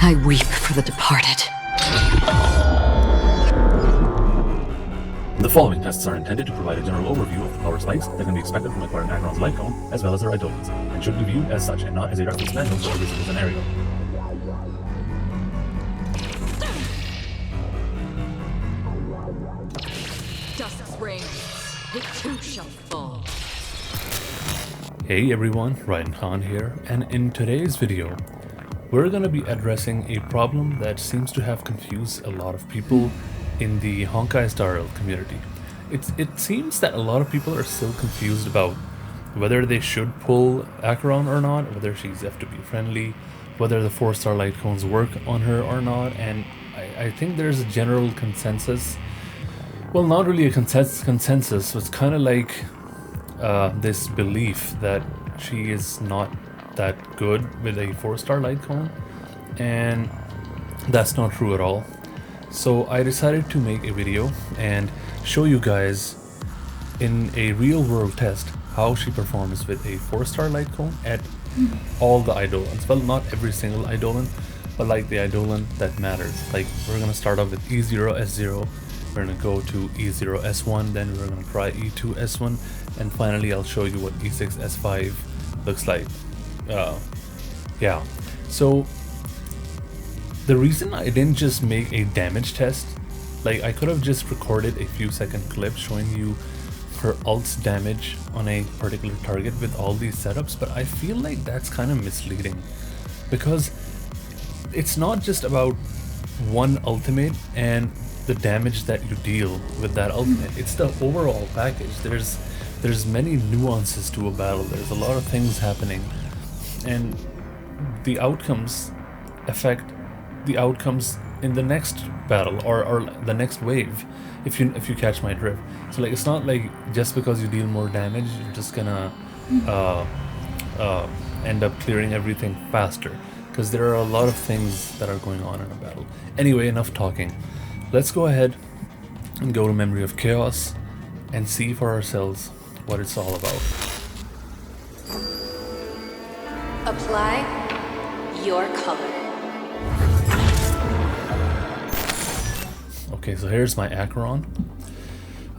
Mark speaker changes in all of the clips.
Speaker 1: I weep for the departed.
Speaker 2: The following tests are intended to provide a general overview of the power spikes that can be expected from acquiring ACHERON's light cone, as well as their eidolons, and should be viewed as such and not as a reference manual for every single scenario.
Speaker 1: Dusk's reign, it too shall fall.
Speaker 3: Hey everyone, Ryan Khan here, and in today's video, we're going to be addressing a problem that seems to have confused a lot of people in the Honkai Star Rail community. It seems that a lot of people are still confused about whether they should pull ACHERON or not, whether she's FTB friendly, whether the 4-star light cones work on her or not, and I think there's a general consensus. Well, not really a consensus, it's kind of like this belief that she is not that good with a 4-star light cone, and that's not true at all. So I decided to make a video and show you guys in a real world test how she performs with a 4-star light cone at all the eidolons. Well, not every single eidolon, but like the eidolon that matters. Like, we're gonna start off with E0S0, we're gonna go to E0S1, then we're gonna try E2S1, and finally I'll show you what E6S5 looks like. Yeah, so the reason I didn't just make a damage test, like I could have just recorded a few second clip showing you her ult's damage on a particular target with all these setups, but I feel like that's kind of misleading because it's not just about one ultimate and the damage that you deal with that ultimate. It's the overall package. There's many nuances to a battle. There's a lot of things happening, and the outcomes affect the outcomes in the next battle or the next wave, if you catch my drift. So like, it's not like just because you deal more damage you're just gonna end up clearing everything faster, because there are a lot of things that are going on in a battle. Anyway, enough talking. Let's go ahead and go to Memory of Chaos and see for ourselves what it's all about.
Speaker 4: Apply your color.
Speaker 3: Okay, so here's my ACHERON.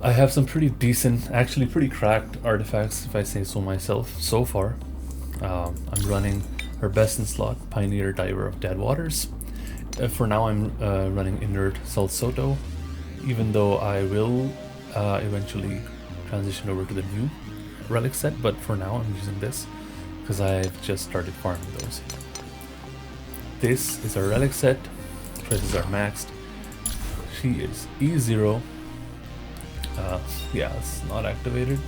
Speaker 3: I have some pretty decent, actually pretty cracked artifacts, if I say so myself, so far. I'm running her best in slot, Pioneer Diver of Dead Waters. For now I'm running Inert Salsoto, even though I will eventually transition over to the new relic set, but for now I'm using this because I've just started farming those. This is our relic set, credits are maxed. She is E0, yeah, it's not activated,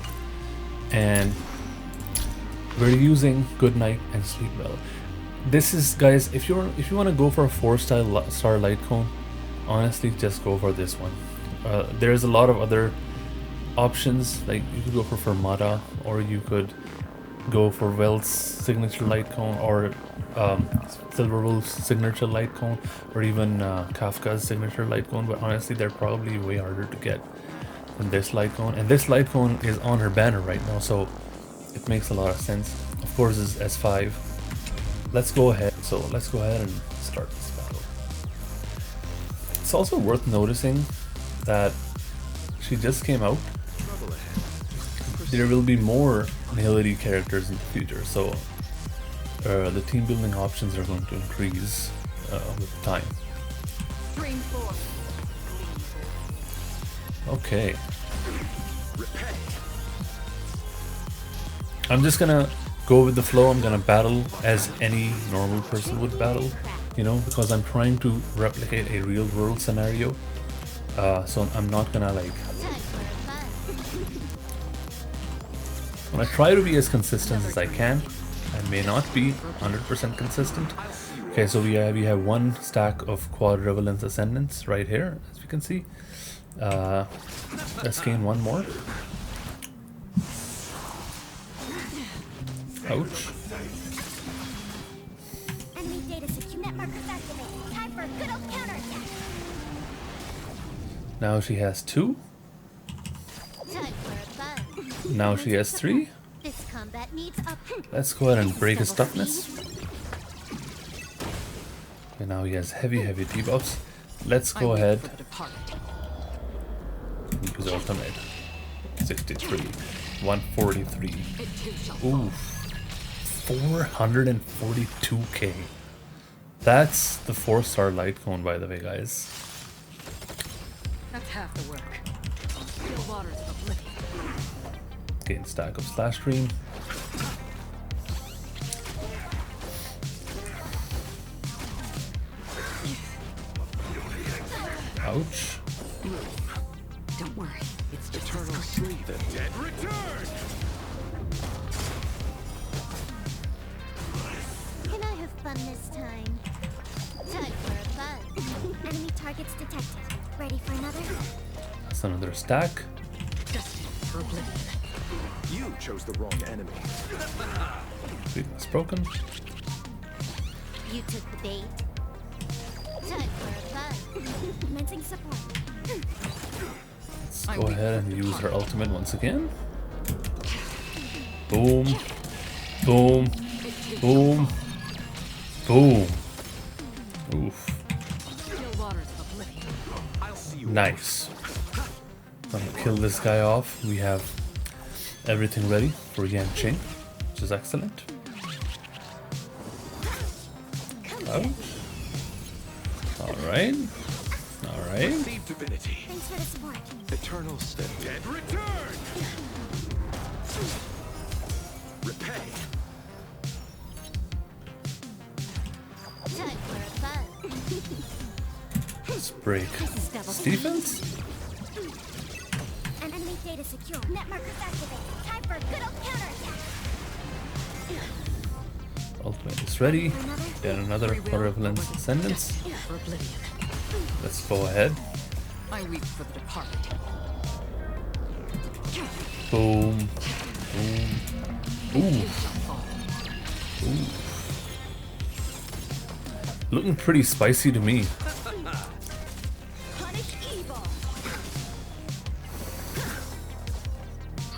Speaker 3: and we're using Good Night and Sleep Well. This is, guys, if you want to go for a 4-star light cone, honestly just go for this one. There's a lot of other options, like you could go for Fermata, or you could go for Welt's signature light cone, or Silverwolf's signature light cone, or even Kafka's signature light cone, but honestly they're probably way harder to get than this light cone, and this light cone is on her banner right now, so it makes a lot of sense. Of course it's S5. Let's go ahead and start this battle. It's also worth noticing that she just came out. There will be more Nihility characters in the future, so the team building options are going to increase with time. Okay. I'm just gonna go with the flow. I'm gonna battle as any normal person would battle, you know, because I'm trying to replicate a real world scenario. So I'm not gonna like... I'm gonna try to be as consistent as I can. I may not be 100% consistent. Okay, so we have one stack of Quadrivalence Ascendants right here, as we can see. Let's gain one more. Ouch.
Speaker 5: Enemy data unit markers activated. Time for a good old counterattack.
Speaker 3: Now she has 2.
Speaker 5: Time for a fun.
Speaker 3: Now she has 3.
Speaker 5: This combat needs a
Speaker 3: Let's go ahead and break his toughness. Okay, now he has heavy debuffs. Let's
Speaker 1: I
Speaker 3: go
Speaker 1: wait
Speaker 3: ahead
Speaker 1: for the departed.
Speaker 3: and use ultimate. 63, 143.
Speaker 1: It too shall fall.
Speaker 3: Oof. 442k. That's the 4-star light cone, by the way, guys.
Speaker 1: That's half the work. Still waters of oblivion.
Speaker 3: Gain stack of slash stream. Ouch.
Speaker 1: Don't worry, it's just
Speaker 6: Eternal sleep. The dead return.
Speaker 5: Can I have fun this time? Time for a buzz. Enemy targets detected. Ready for another?
Speaker 3: That's another stack.
Speaker 1: destined for oblivion.
Speaker 6: You chose the wrong enemy.
Speaker 3: Weakness broken.
Speaker 5: You took the bait. Time for a buzz. Commencing support.
Speaker 3: Let's go ahead and use her ultimate once again. Boom. Boom. Boom. Boom. Oof.
Speaker 1: Still waters of oblivion.
Speaker 6: I'll see you.
Speaker 3: Nice. Gonna kill this guy off. We have everything ready for Yan Qing, which is excellent. Ouch. Alright. Alright.
Speaker 6: Receive divinity.
Speaker 5: Thanks for the support.
Speaker 6: Eternal step. Dead return. Repay.
Speaker 5: Time for a buzz.
Speaker 3: Let's break
Speaker 5: This is double
Speaker 3: this defense.
Speaker 5: An enemy data secure. Net markers activated. Time for a good old counterattack.
Speaker 3: Ultimate is ready. Then another Quadrivalence Ascendance.
Speaker 1: For oblivion.
Speaker 3: Let's go ahead.
Speaker 1: I weep for the departed.
Speaker 3: Boom. Boom. Ooh. Ooh. Looking pretty spicy to me.
Speaker 5: Punish evil.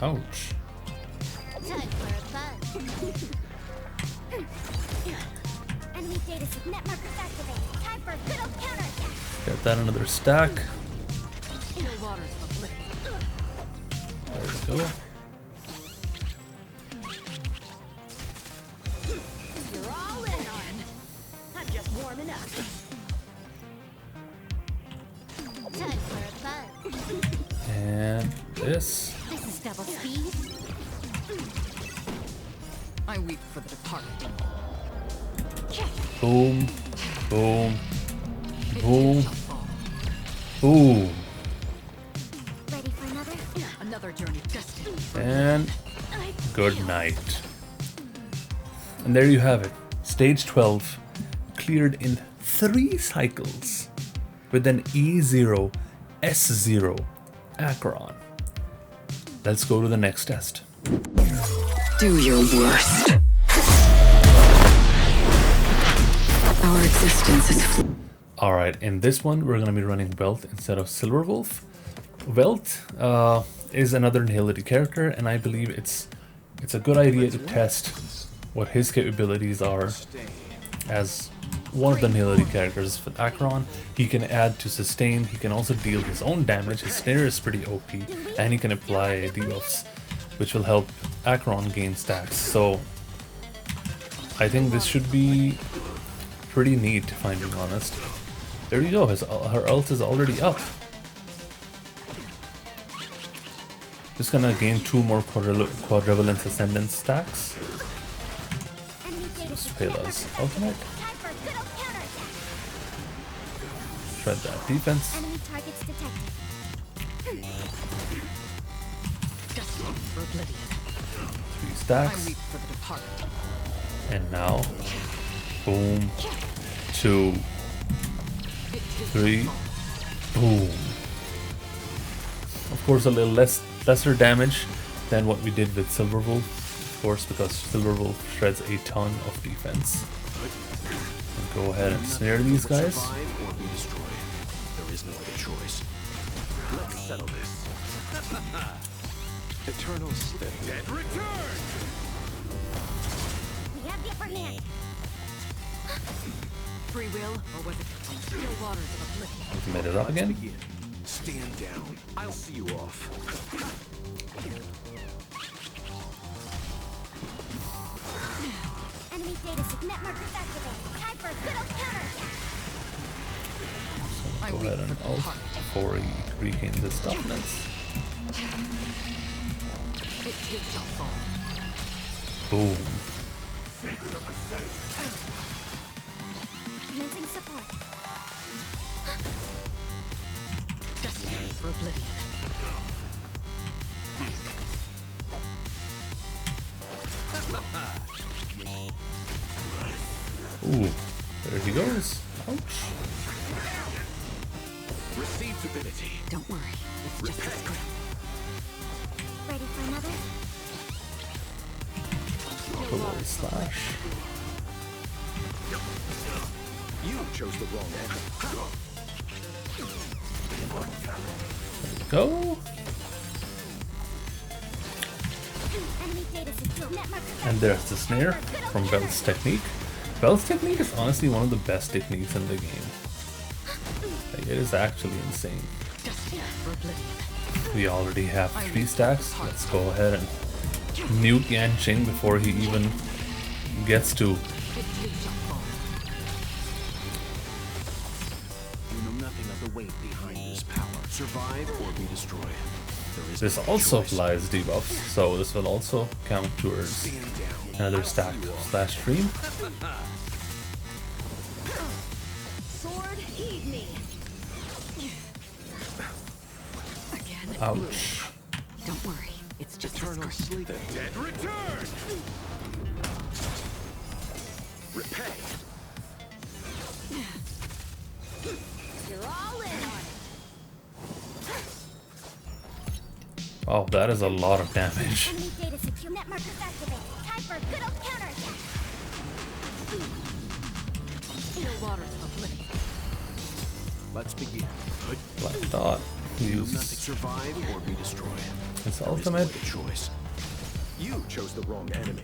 Speaker 3: Ouch.
Speaker 5: Time for a buzz. Enemy data secure. Net markers activated. Time for a good old counterattack.
Speaker 3: Get that another stack.
Speaker 1: Still waters of oblivion.
Speaker 3: There we go.
Speaker 5: You're all in on. I'm just warming up. Time for a buzz.
Speaker 3: And this.
Speaker 5: This is double speed.
Speaker 1: I weep for the departed.
Speaker 3: Boom. Boom.
Speaker 1: It
Speaker 3: Boom.
Speaker 1: shall fall.
Speaker 3: Boom.
Speaker 5: Ready for another?
Speaker 1: Another journey destined.
Speaker 3: And good night. And there you have it. Stage 12 cleared in 3 cycles with an E0S0 ACHERON. Let's go to the next test.
Speaker 1: Do your worst. Our existence is
Speaker 3: Alright, in this one we're going to be running Welt instead of Silverwolf. Welt is another Nihility character, and I believe it's a good idea to test what his capabilities are as one of the Nihility characters. With ACHERON, he can add to sustain, he can also deal his own damage, his snare is pretty OP, and he can apply debuffs, which will help ACHERON gain stacks. So I think this should be pretty neat, if I'm being honest. There you go, her ult is already up. Just gonna gain 2 more Quadrivalence Ascendance stacks.
Speaker 5: Enemy data
Speaker 3: Just
Speaker 5: secure.
Speaker 3: Pela's ultimate.
Speaker 5: Time for a good old counterattack.
Speaker 3: Shred that defense.
Speaker 5: Enemy targets detected.
Speaker 1: destined for oblivion.
Speaker 3: 3
Speaker 1: I
Speaker 3: stacks.
Speaker 1: weep for the departed.
Speaker 3: And now, boom, 2, 3, boom. Of course, a little lesser damage than what we did with Silverwolf, of course, because Silverwolf shreds a ton of defense. And go ahead and snare these guys.
Speaker 6: Survive or be destroyed. There is no other choice. Let's settle this. Eternal step. Dead return.
Speaker 5: We have the upper hand.
Speaker 1: free will, or was it on still waters of oblivion?
Speaker 3: Ultimate it up again.
Speaker 6: Begin. Stand down. I'll see you off.
Speaker 5: Enemy data net markers activated. Time for a good old counterattack.
Speaker 3: Go ahead and ult before he regains his toughness.
Speaker 1: It too shall fall.
Speaker 3: Boom.
Speaker 5: Commencing support.
Speaker 1: Destiny for oblivion.
Speaker 3: Ooh, there he goes. Ouch.
Speaker 6: Receive divinity.
Speaker 1: Don't worry, it's just a scrap.
Speaker 5: Ready for another?
Speaker 3: Cool slash.
Speaker 6: You chose the wrong end.
Speaker 3: Go.
Speaker 5: Enemy data net markers
Speaker 3: And there's the snare from Welt's technique. Welt's technique is honestly one of the best techniques in the game. Like, it is actually insane.
Speaker 1: Destiny for oblivion.
Speaker 3: We already have 3 stacks. Let's go ahead and nuke Yanqing before he even gets to.
Speaker 1: It too shall fall.
Speaker 6: You know nothing of the weight behind this power. Survive or be destroyed. There is
Speaker 3: This
Speaker 6: no
Speaker 3: also
Speaker 6: choice.
Speaker 3: applies debuffs, so this will also count towards
Speaker 6: Stand down.
Speaker 3: another stack slash stream.
Speaker 5: sword, heed me.
Speaker 1: Again.
Speaker 3: Ouch.
Speaker 1: Don't worry, it's just a
Speaker 6: Eternal
Speaker 1: scrap.
Speaker 6: sleep. The dead return. Repay.
Speaker 5: You're all in on it.
Speaker 3: Oh, that is a lot of damage.
Speaker 5: Enemy data secure net markers activated. Time for a good old counterattack.
Speaker 1: Still waters of oblivion.
Speaker 6: Let's begin. Good.
Speaker 3: Black dot.
Speaker 6: Do
Speaker 3: Use
Speaker 6: nothing. Survive or be destroyed.
Speaker 3: his
Speaker 6: There is no
Speaker 3: ultimate.
Speaker 6: other choice. You chose the wrong enemy.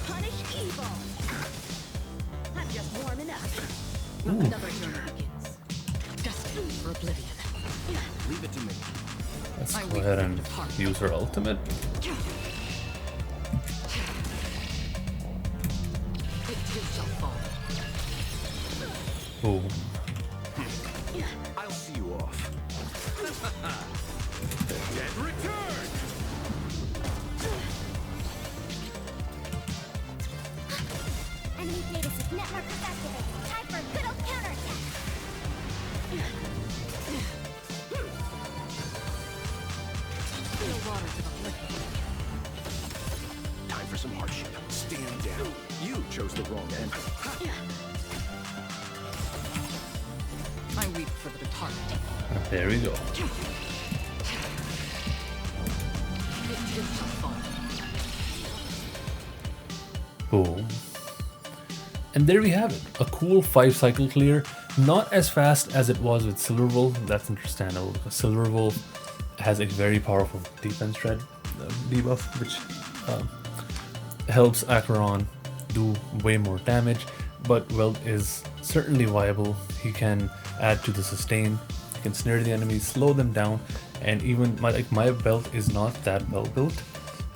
Speaker 5: Punish evil. I'm just warming up.
Speaker 1: Another journey begins. Destiny for oblivion.
Speaker 6: Leave it to me.
Speaker 3: Let's go ahead and use her ultimate.
Speaker 1: It too shall fall.
Speaker 3: Boom.
Speaker 6: I'll see you off. The dead return.
Speaker 5: Enemy data net markers activated. Time for a good old counterattack.
Speaker 1: Still waters of oblivion.
Speaker 6: Time for some hardship. Stand down. You chose the wrong end.
Speaker 1: I weep for the departed.
Speaker 3: There we go.
Speaker 1: It too shall fall.
Speaker 3: Boom. And there we have it. A cool 5-cycle clear. Not as fast as it was with Silver Wolf. That's understandable because Silver Wolf has a very powerful defense shred debuff, which helps ACHERON do way more damage. But Welt is certainly viable. He can add to the sustain. He can snare the enemies, slow them down, and even my belt is not that well built,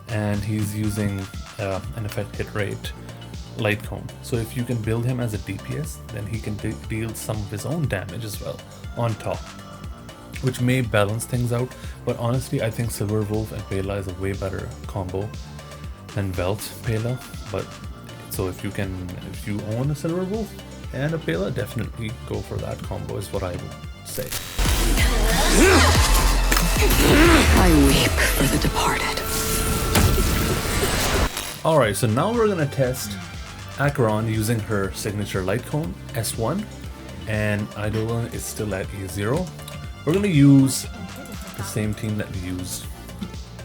Speaker 3: and he's using an effect hit rate light cone. So if you can build him as a DPS, then he can deal some of his own damage as well on top, which may balance things out. But honestly, I think Silver Wolf and Pela is a way better combo than Welt Pela. But so if you own a Silver Wolf and a Pela, definitely go for that combo is what I would say.
Speaker 1: I weep for the departed.
Speaker 3: Alright, so now we're gonna test ACHERON using her signature light cone S1, and Eidolon is still at E0. We're gonna use the same team that we used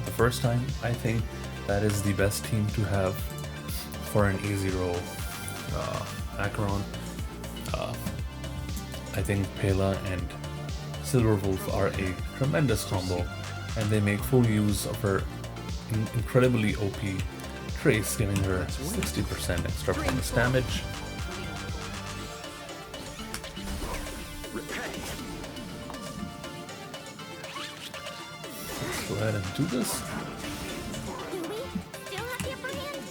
Speaker 3: the first time. I think that is the best team to have for an E0 ACHERON. I think Pela and Silverwolf are a tremendous combo, and they make full use of her incredibly OP trace, giving her 60% extra bonus damage. Let's go ahead and do this.
Speaker 5: Do we still have the upper hand?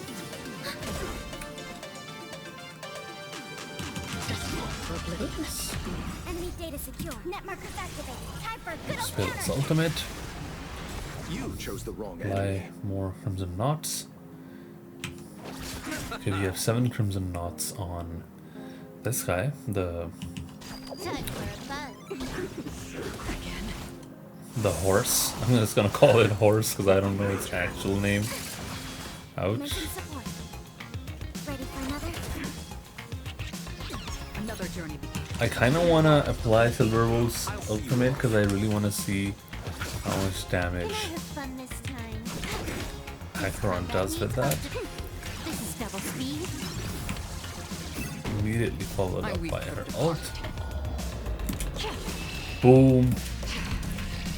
Speaker 5: Enemy data secure. Net markers activated. Time for a good old
Speaker 3: Spell's
Speaker 5: counter.
Speaker 3: ultimate.
Speaker 6: You chose the wrong
Speaker 3: Apply
Speaker 6: enemy.
Speaker 3: more Crimson Knots. Okay, we have 7 Crimson Knots on this guy, the
Speaker 5: Time for a buzz.
Speaker 3: horse. I'm just gonna call it horse because I don't know its actual name. Ouch.
Speaker 5: Making support. Ready for another?
Speaker 1: Another journey begins.
Speaker 3: I kind of want to apply Silverwolf's ultimate because I really want to see how much
Speaker 5: Can I
Speaker 3: damage
Speaker 5: have fun this time?
Speaker 3: ACHERON does with that.
Speaker 5: This is double speed.
Speaker 3: Immediately followed up by her ult. Boom.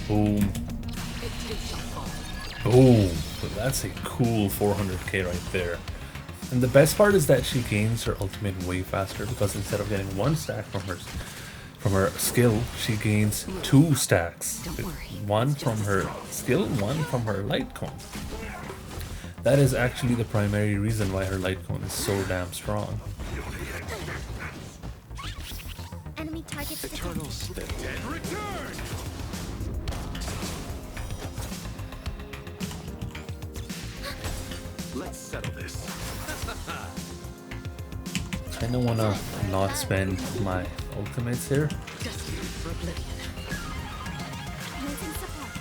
Speaker 3: Boom. Boom. So that's a cool 400k right there. And the best part is that she gains her ultimate way faster because instead of getting 1 stack from her skill, she gains 2 stacks.
Speaker 1: Don't worry.
Speaker 3: 1 from her skill, 1 from her light cone. That is actually the primary reason why her light cone is so damn strong.
Speaker 5: Enemy targets
Speaker 6: Eternal
Speaker 5: detected.
Speaker 6: slip. Dead return. Let's settle this.
Speaker 3: Kinda wanna not spend my ultimates here.
Speaker 1: Just for oblivion.
Speaker 5: Using support.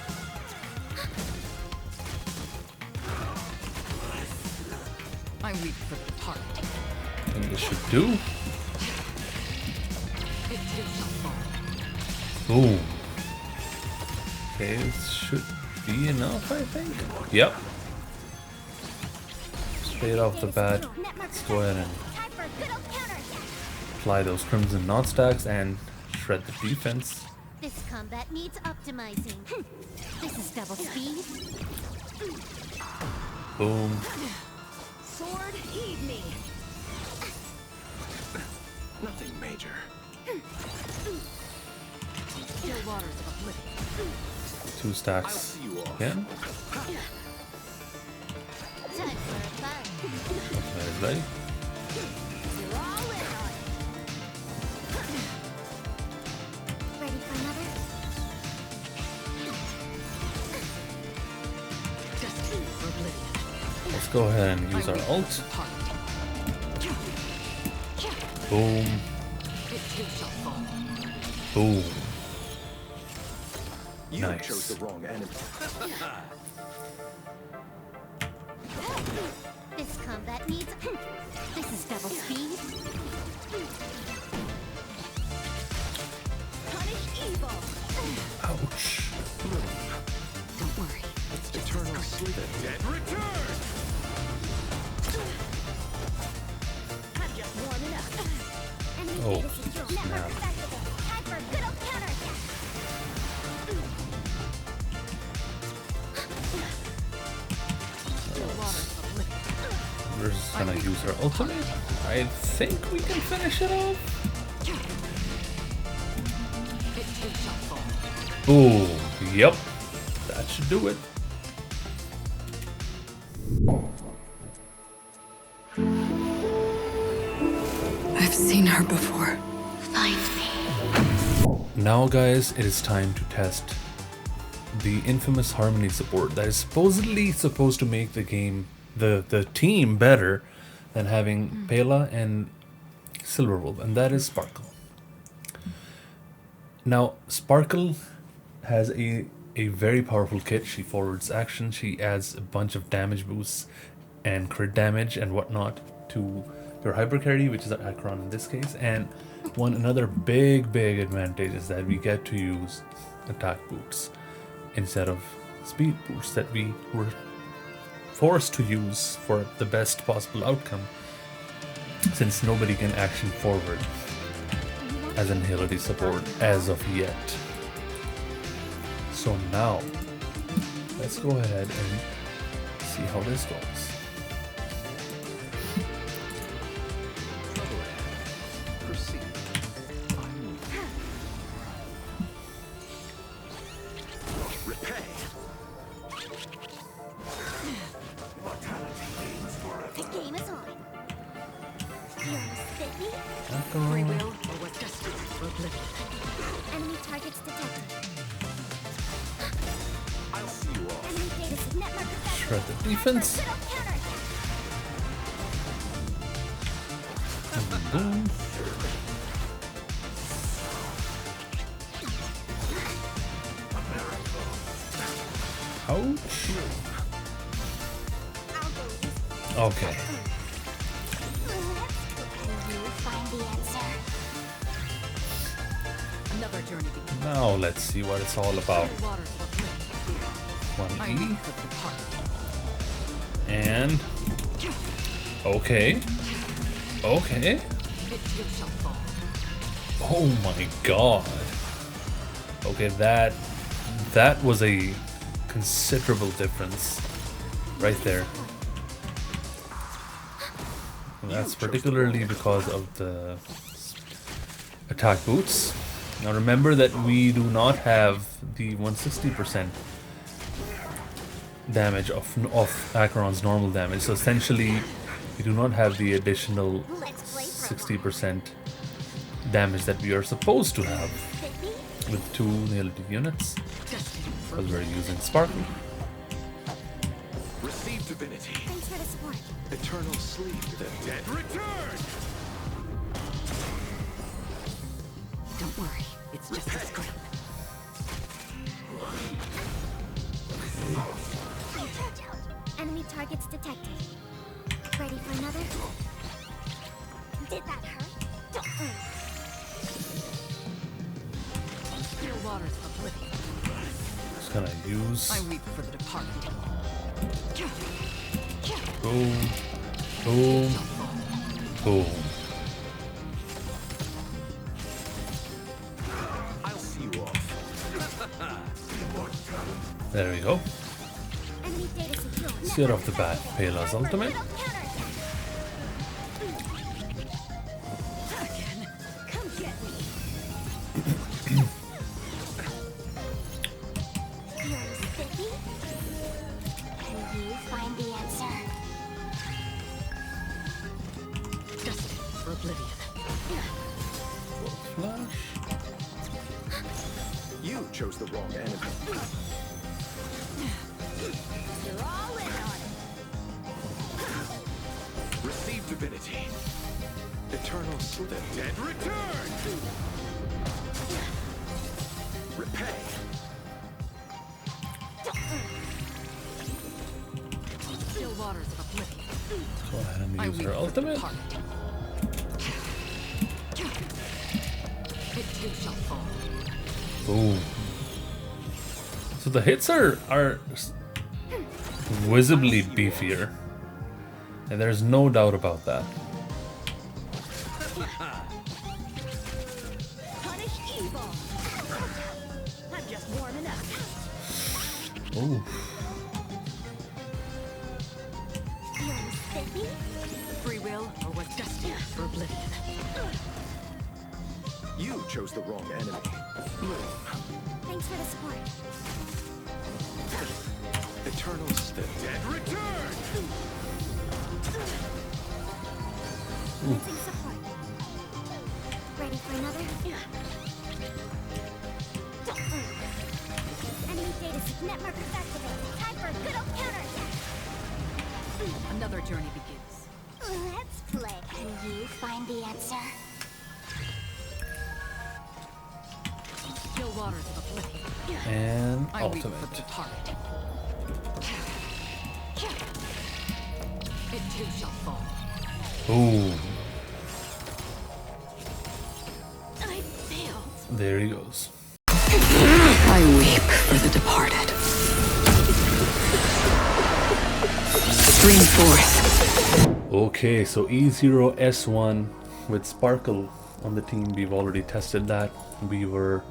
Speaker 1: I weep for the target.
Speaker 3: I think this should do.
Speaker 1: It too shall fall.
Speaker 3: Boom. Okay, this should be enough, I think. Yep. Straight off the bat, let's go ahead and
Speaker 5: Time for a good old counterattack.
Speaker 3: apply those Crimson Knot stacks and shred the defense.
Speaker 5: This combat needs optimizing. This is double speed.
Speaker 3: Boom.
Speaker 5: Sword, heed me.
Speaker 6: Nothing major.
Speaker 1: Still waters of oblivion.
Speaker 3: 2
Speaker 6: I'll
Speaker 3: stacks
Speaker 6: see you off.
Speaker 3: again.
Speaker 5: Time for a buzz.
Speaker 3: Ultimate is ready.
Speaker 5: You're all in on it. Ready for another?
Speaker 1: Just for oblivion.
Speaker 3: Let's go ahead and use our ult.
Speaker 1: Target.
Speaker 3: Boom.
Speaker 1: It too shall fall.
Speaker 3: Boom.
Speaker 6: You
Speaker 3: Nice.
Speaker 6: chose the wrong enemy.
Speaker 5: This combat needs. This is double speed. Punish evil.
Speaker 3: Ouch.
Speaker 1: Don't worry.
Speaker 6: Eternal slip. Dead return.
Speaker 5: I'm just warming up. Enemy
Speaker 3: Oh,
Speaker 5: data secure.
Speaker 3: snap.
Speaker 5: Network activated. Time for a good old counterattack.
Speaker 1: Still waters of oblivion.
Speaker 3: We're just gonna use our ultimate. I think we can finish it off.
Speaker 1: It too shall fall.
Speaker 3: Boom. Yep. That should do it.
Speaker 1: I've seen her before.
Speaker 5: Find me.
Speaker 3: Now, guys, it is time to test the infamous harmony support that is supposedly supposed to make the game, the team better than having Pela and Silverwolf, and that is Sparkle. Now, Sparkle has a very powerful kit. She forwards action, she adds a bunch of damage boosts and crit damage and whatnot to your hyper carry, which is our ACHERON in this case. And another big advantage is that we get to use attack boots instead of speed boots that we were forced to use for the best possible outcome, since nobody can action forward as a Nihility support as of yet. So now, let's go ahead and see how this goes.
Speaker 6: Trouble ahead. Proceed. Repay.
Speaker 5: The game is on. E0S1.
Speaker 1: Free will or was destined for oblivion.
Speaker 5: Enemy targets detected.
Speaker 6: I'll see you off.
Speaker 5: Enemy data net marker
Speaker 3: Shred the defense. Boom. Ouch. Okay.
Speaker 5: Find the answer.
Speaker 1: Another journey begins.
Speaker 3: Now let's see what it's all about.
Speaker 1: Still waters of oblivion. I
Speaker 3: 1E.
Speaker 1: weep for the departed.
Speaker 3: And okay. Okay.
Speaker 1: It too shall fall.
Speaker 3: Oh my god. Okay, that was a considerable difference right there. And that's particularly because of the attack boots. Now remember that we do not have the 160% damage of ACHERON's normal damage, so essentially we do not have the additional 60% damage that we are supposed to have with 2 Nihility units, because we're using Sparkle.
Speaker 6: Receive divinity.
Speaker 5: Thanks for the support.
Speaker 6: Eternal sleep. The dead return.
Speaker 1: Don't worry, it's just a scrape.
Speaker 5: Enemy targets detected. Ready for another? Did that hurt?
Speaker 1: Still waters of oblivion.
Speaker 3: Just gonna use
Speaker 1: I weep for the departed.
Speaker 3: boom, boom, boom.
Speaker 6: I'll see you off.
Speaker 3: There we go.
Speaker 5: Enemy data secure.
Speaker 3: See right off the bat, Pela's ultimate.
Speaker 1: Again.
Speaker 5: Come get me. E0S1. Can you find the answer?
Speaker 1: Destined for oblivion.
Speaker 3: Flash.
Speaker 6: You chose the wrong enemy.
Speaker 5: You're all in on it.
Speaker 6: Receive divinity. Eternal sleep. The dead return. Repay.
Speaker 1: Still waters of oblivion.
Speaker 3: Go ahead and
Speaker 1: I
Speaker 3: use
Speaker 1: weep
Speaker 3: her
Speaker 1: for the
Speaker 3: ultimate.
Speaker 1: departed. It too shall fall.
Speaker 3: Boom. So the hits are visibly beefier, and there's no doubt about that.
Speaker 5: Punish evil. I'm just warming up.
Speaker 3: Ooh.
Speaker 5: E0S1.
Speaker 1: Free will or was destined for oblivion.
Speaker 6: You chose the wrong enemy.
Speaker 5: Thanks for the support.
Speaker 6: Eternal sleep. The dead return.
Speaker 5: Missing support. Ready for another? Enemy data net markers activated. Time for a good old counterattack.
Speaker 1: Another journey begins.
Speaker 5: Let's play. Can you find the answer?
Speaker 1: Still waters of oblivion.
Speaker 3: And
Speaker 1: I weep for the
Speaker 3: ultimate.
Speaker 1: departed. It too shall fall.
Speaker 3: Ooh.
Speaker 5: I failed.
Speaker 3: There he goes.
Speaker 1: I weep for the departed. Stream forth.
Speaker 3: Okay, so E0S1 with Sparkle on the team. We've already tested that. We were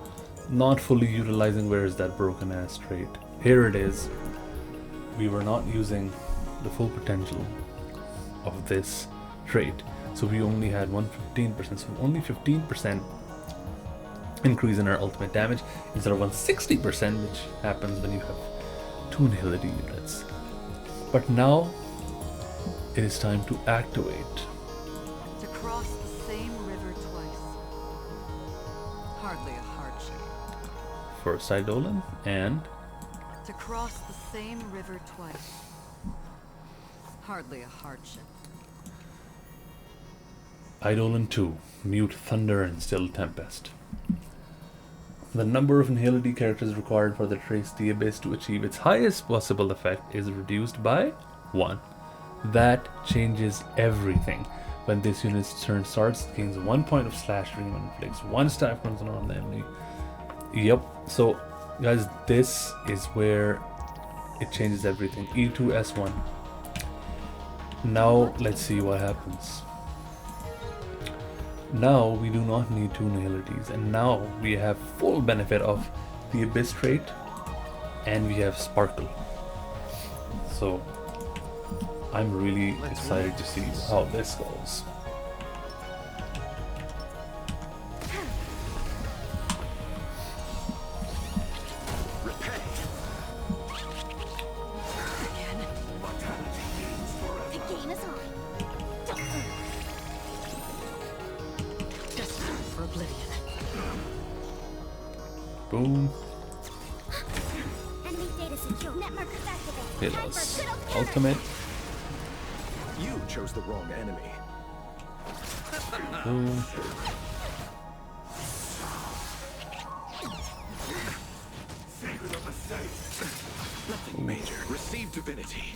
Speaker 3: not fully utilizing where is that broken ass trait. Here it is. We were not using the full potential of this trait, so we only had 115%, so only 15% increase in our ultimate damage instead of 160%, which happens when you have 2 Nihility units. But now it is time to activate.
Speaker 1: To cross the same river twice. Hardly a hardship.
Speaker 3: First Eidolon and
Speaker 1: To cross the same river twice. Hardly a hardship.
Speaker 3: Eidolon 2, Mute Thunder and Still Tempest. The number of Nihility characters required for the trace the Abyss to achieve its highest possible effect is reduced by 1. That changes everything. When this unit's turn starts, it gains 1 point of slash dream and inflicts 1 staff poison on the enemy. Yep, so guys, this is where it changes everything. E2S1. Now let's see what happens. Now we do not need 2 Nihilities, and now we have full benefit of the Abyss trait, and we have Sparkle. So I'm really excited to see how this goes.
Speaker 5: The game is on.
Speaker 1: Destined for oblivion.
Speaker 3: Boom.
Speaker 5: Enemy data secure. Net markers activated.
Speaker 3: Pela's ultimate.
Speaker 6: You chose the wrong enemy.
Speaker 3: Boom.
Speaker 6: Nothing major. Receive divinity.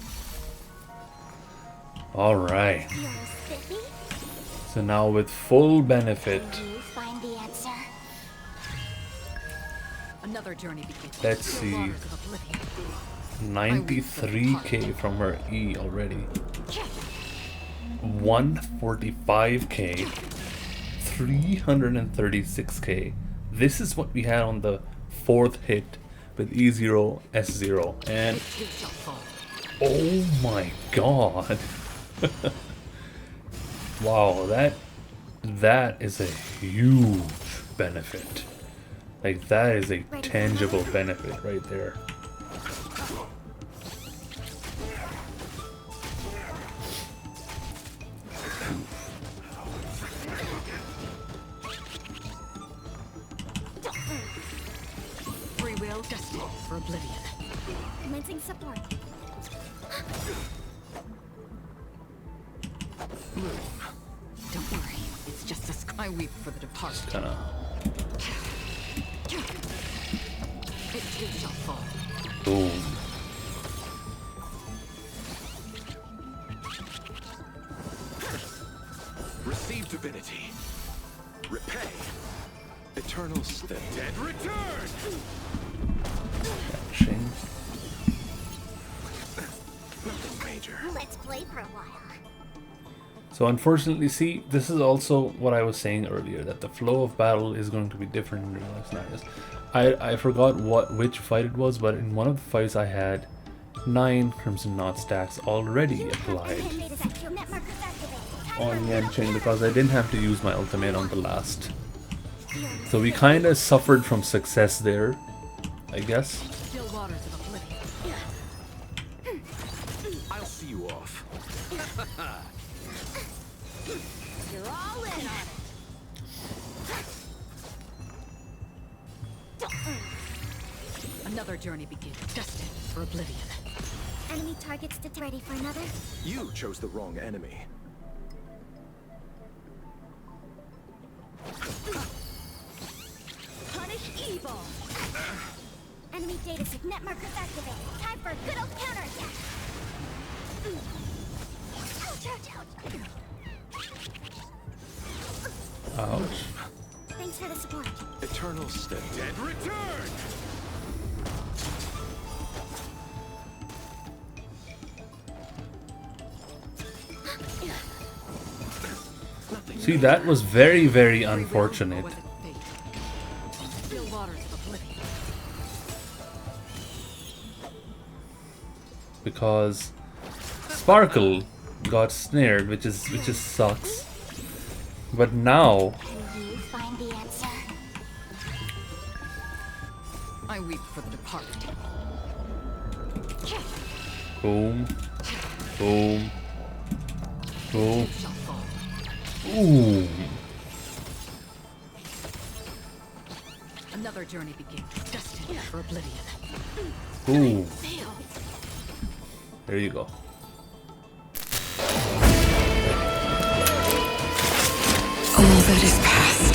Speaker 3: Alright.
Speaker 5: E0S50?
Speaker 3: So now with full benefit,
Speaker 5: You find the answer.
Speaker 1: Another journey begins.
Speaker 3: Let's
Speaker 1: Still
Speaker 3: see.
Speaker 1: waters of oblivion.
Speaker 3: 93k from her E already. 145k. 336k. This is what we had on the 4th hit with E0S0. And
Speaker 1: It too shall fall.
Speaker 3: oh my god. Wow, that is a huge benefit. Like, that is a tangible benefit right there.
Speaker 1: Free will destined for oblivion.
Speaker 5: Commencing support.
Speaker 1: Don't worry, it's just a sky weep for the departed.
Speaker 3: Kinda.
Speaker 1: It too shall fall.
Speaker 3: Boom.
Speaker 6: Receive divinity. Repay. Eternal the dead return.
Speaker 3: Shing.
Speaker 6: Nothing major.
Speaker 5: Let's play for a while.
Speaker 3: So unfortunately, see, this is also what I was saying earlier, that the flow of battle is going to be different in real life scenarios. I forgot which fight it was, but in one of the fights I had 9 Crimson Knot stacks already applied
Speaker 5: Data secure. Net markers activated.
Speaker 3: on Yanqing because I didn't have to use my ultimate on the last. So we kind of suffered from success there, I guess.
Speaker 1: Still waters of oblivion.
Speaker 6: I'll see you off.
Speaker 5: You're all in on it.
Speaker 1: Another journey begins. Destined for oblivion.
Speaker 5: Enemy targets to ready for another.
Speaker 6: You chose the wrong enemy.
Speaker 5: Punish evil. Enemy data set. Net markers activated. Time for a good old counterattack. Ouch, ouch, ouch.
Speaker 3: Ouch.
Speaker 5: Thanks for the support.
Speaker 6: Eternal the dead return.
Speaker 3: See, that was very, very unfortunate.
Speaker 1: Still waters of
Speaker 3: because Sparkle got snared, which sucks. But now
Speaker 5: Can you find the answer?
Speaker 1: I weep for the departed.
Speaker 3: boom, boom, boom.
Speaker 1: It shall fall.
Speaker 3: Ooh.
Speaker 1: Another journey begins, destined for oblivion.
Speaker 3: Ooh.
Speaker 1: Fail.
Speaker 3: There you go.
Speaker 1: All that is past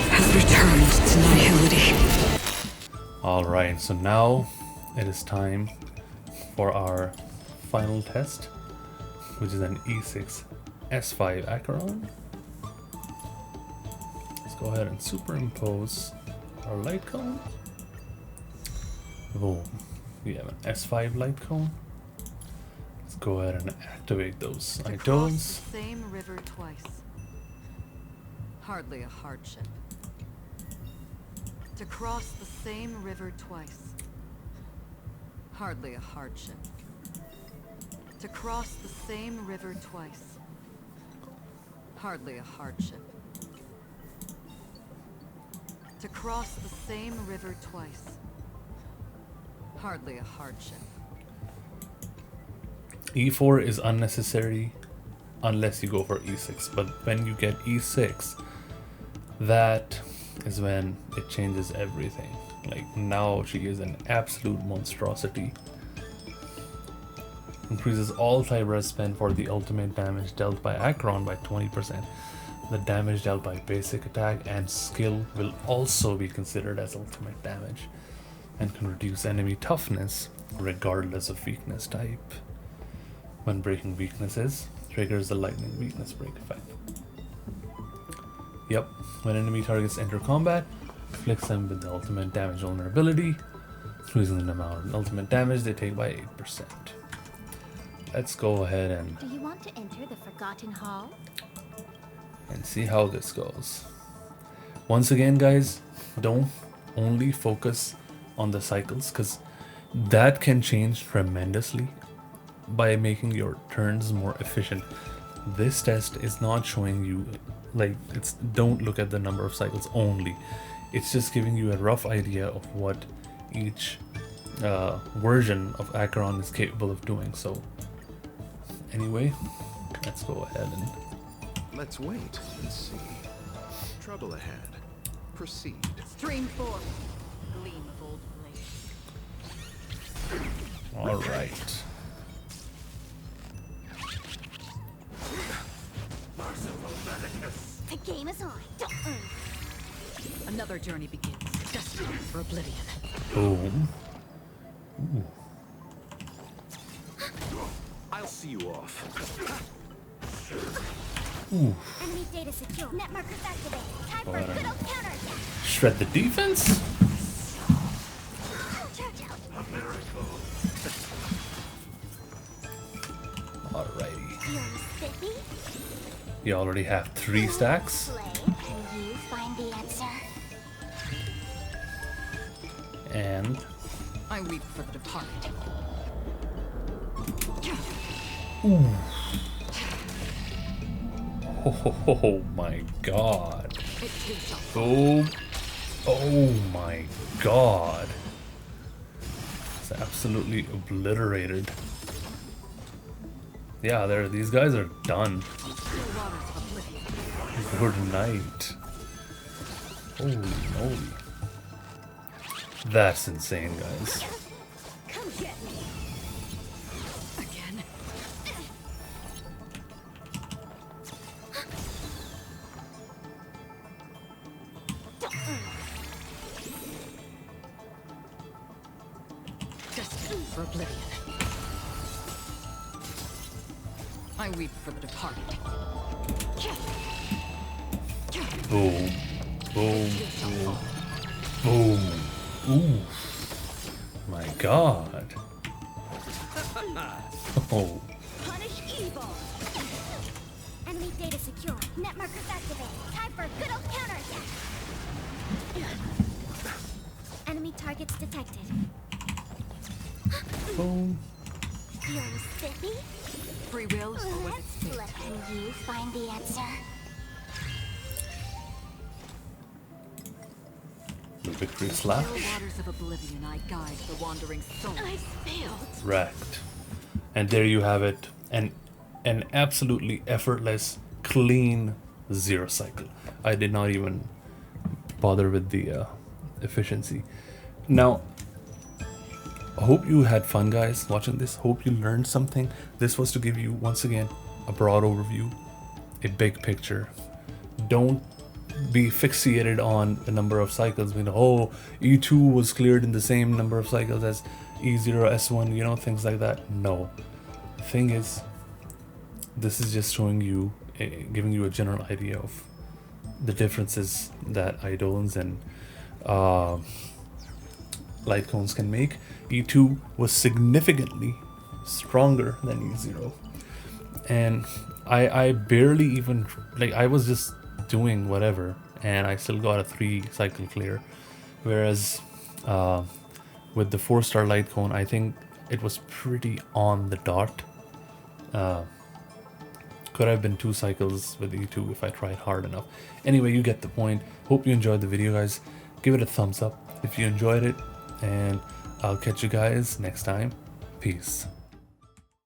Speaker 1: has returned to Nihility.
Speaker 3: Alright, so now it is time for our final test, which is an E6S5 ACHERON. Let's go ahead and superimpose our light cone. Boom. We have an S5 light cone. Let's go ahead and activate those
Speaker 1: To cross
Speaker 3: items.
Speaker 1: the same river twice. Hardly a hardship. To cross the same river twice. Hardly a hardship. To cross the same river twice. Hardly a hardship. To cross the same river twice. Hardly a hardship.
Speaker 3: E4 is unnecessary unless you go for E6, but when you get E6, that is when it changes everything. Like now she is an absolute monstrosity. Increases all Tybra spend for the ultimate damage dealt by ACHERON by 20%. The damage dealt by basic attack and skill will also be considered as ultimate damage, and can reduce enemy toughness regardless of weakness type. When breaking weaknesses, triggers the lightning weakness break effect. Yep, when enemy targets enter combat, afflicts them with the ultimate damage vulnerability, increasing the amount of ultimate damage they take by 8%. Let's go ahead
Speaker 5: Do you want to enter the Forgotten Hall?
Speaker 3: and see how this goes. Once again, guys, don't only focus on the cycles, because that can change tremendously by making your turns more efficient. This test is not showing you, like, don't look at the number of cycles only. It's just giving you a rough idea of what each version of ACHERON is capable of doing. So anyway, let's go ahead and
Speaker 6: Let's wait and see. Trouble ahead. Proceed.
Speaker 1: Stream forth. Gleam of old blades.
Speaker 3: all right.
Speaker 5: The game is on. Don't
Speaker 1: Another journey begins, destined for oblivion.
Speaker 3: Boom.
Speaker 6: I'll see you off.
Speaker 5: Enemy data secure. Net markers activated. Time for a good old counterattack.
Speaker 3: Shred the defense.
Speaker 5: Charge out.
Speaker 3: Alrighty.
Speaker 5: Feeling spiffy?
Speaker 3: You already have 3 stacks.
Speaker 5: Play. Can you find the answer?
Speaker 3: And
Speaker 1: I weep for the departed.
Speaker 3: oh my god.
Speaker 1: It too shall
Speaker 3: Oh, oh my god. It's absolutely obliterated. Yeah, these guys are done.
Speaker 1: still waters of oblivion.
Speaker 3: Good night. Holy moly. That's insane, guys.
Speaker 5: Come get me.
Speaker 1: Again. Destined for oblivion. I weep for the departed.
Speaker 3: Boom. Boom. Boom. Boom. Ooh. My god. Oh.
Speaker 5: Punish evil. Enemy data secure. Net markers activated. Time for a good old counterattack. Enemy targets detected.
Speaker 3: Boom.
Speaker 5: Feeling spiffy?
Speaker 1: Free will, or was it fate?
Speaker 5: Let you find the answer.
Speaker 3: The victory slap.
Speaker 1: Still waters of oblivion, I guide the wandering soul. I failed.
Speaker 3: Wrecked. And there you have it. An absolutely effortless, clean zero cycle. I did not even bother with the efficiency. Now, I hope you had fun, guys, watching this. Hope you learned something. This was to give you, once again, a broad overview, a big picture. Don't be fixated on the number of cycles. You know, oh, E2 was cleared in the same number of cycles as E0S1, you know, things like that. No. The thing is, this is just showing you, giving you a general idea of the differences that eidolons and light cones can make. E2 was significantly stronger than E0, and I barely even, like, I was just doing whatever and I still got a 3 cycle clear, whereas with the 4-star light cone, I think it was pretty on the dot. Could have been 2 cycles with E2 if I tried hard enough. Anyway, you get the point. Hope you enjoyed the video, guys. Give it a thumbs up if you enjoyed it, and I'll catch you guys next time. Peace.